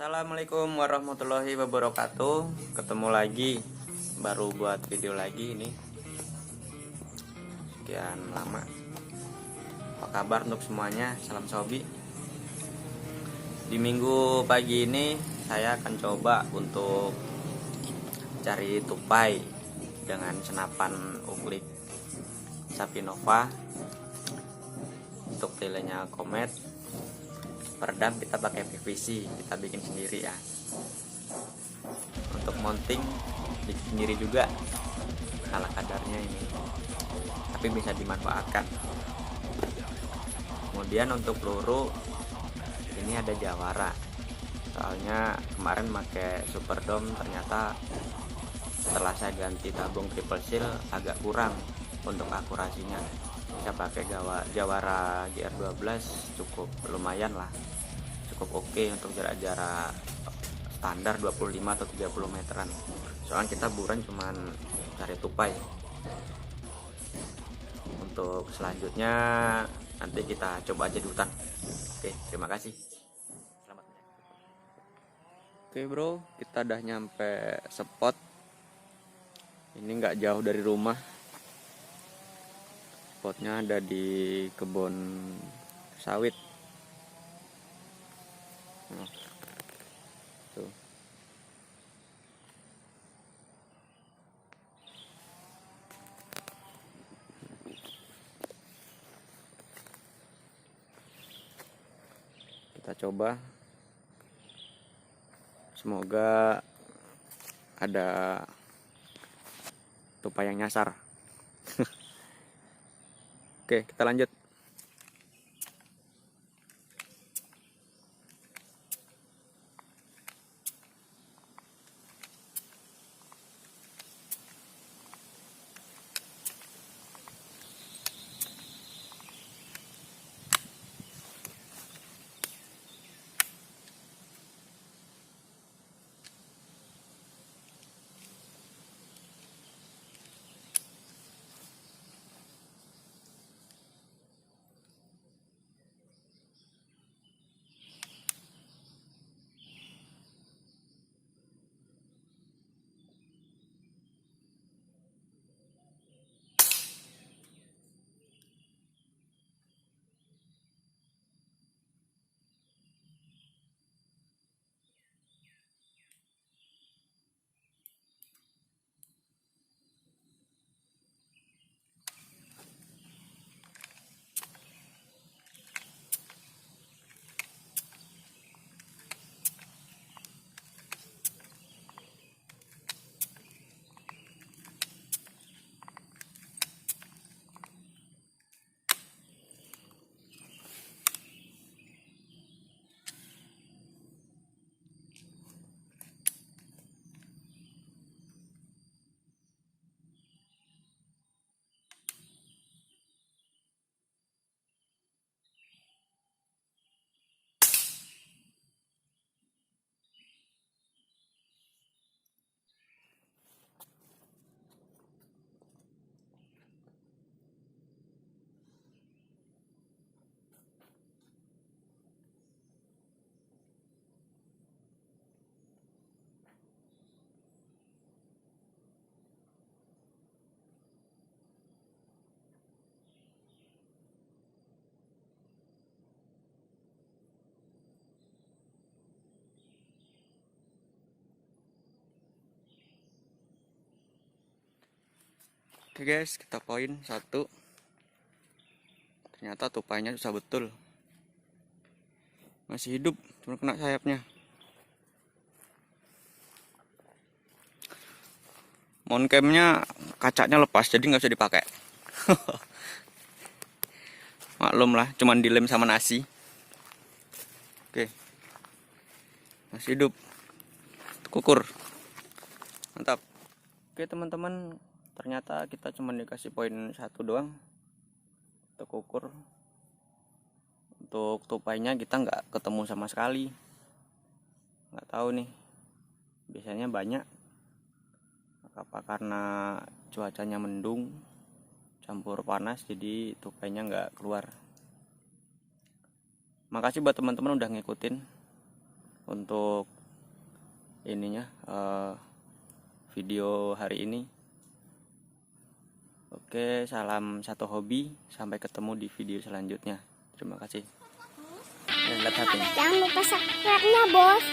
Assalamualaikum warahmatullahi wabarakatuh. Ketemu lagi, baru buat video lagi ini. Sekian lama. Apa kabar untuk semuanya? Salam Sobi. Di minggu pagi ini saya akan coba untuk cari tupai dengan senapan uklik Sapinova. Untuk tilenya Comet. Peredam kita pakai PVC, kita bikin sendiri ya. Untuk mounting bikin sendiri juga, ala kadarnya ini, tapi bisa dimanfaatkan. Kemudian untuk peluru ini ada Jawara, soalnya kemarin pakai Superdome ternyata setelah saya ganti tabung triple seal agak kurang untuk akurasinya. Bisa pakai Jawara GR12 cukup lumayan lah, cukup oke untuk jarak-jarak standar 25 atau 30 meteran. Soalnya kita buran cuman cari tupai. Untuk selanjutnya nanti kita coba aja di hutan. Oke, terima kasih. Selamat menyaksikan. Oke bro, kita udah nyampe spot. Ini nggak jauh dari rumah. Spotnya ada di kebun sawit. Tuh. Kita coba. Semoga ada tupai yang nyasar. Oke, kita lanjut. Oke guys, kita poin satu. Ternyata tupainya susah betul. Masih hidup, cuma kena sayapnya. Mountcamnya kacanya lepas, jadi nggak bisa dipakai. Maklum lah, cuman dilem sama nasi. Oke, masih hidup. Kukur, mantap. Oke teman-teman, ternyata kita cuma dikasih poin satu doang untuk ukur. Untuk tupainya kita nggak ketemu sama sekali. Nggak tahu nih, biasanya banyak. Apa karena cuacanya mendung campur panas jadi tupainya nggak keluar. Makasih buat teman-teman udah ngikutin. untuk ininya video hari ini. Oke, salam satu hobi, sampai ketemu di video selanjutnya. Terima kasih. Lihat HP. Jangan lupa subscribe-nya, Bos.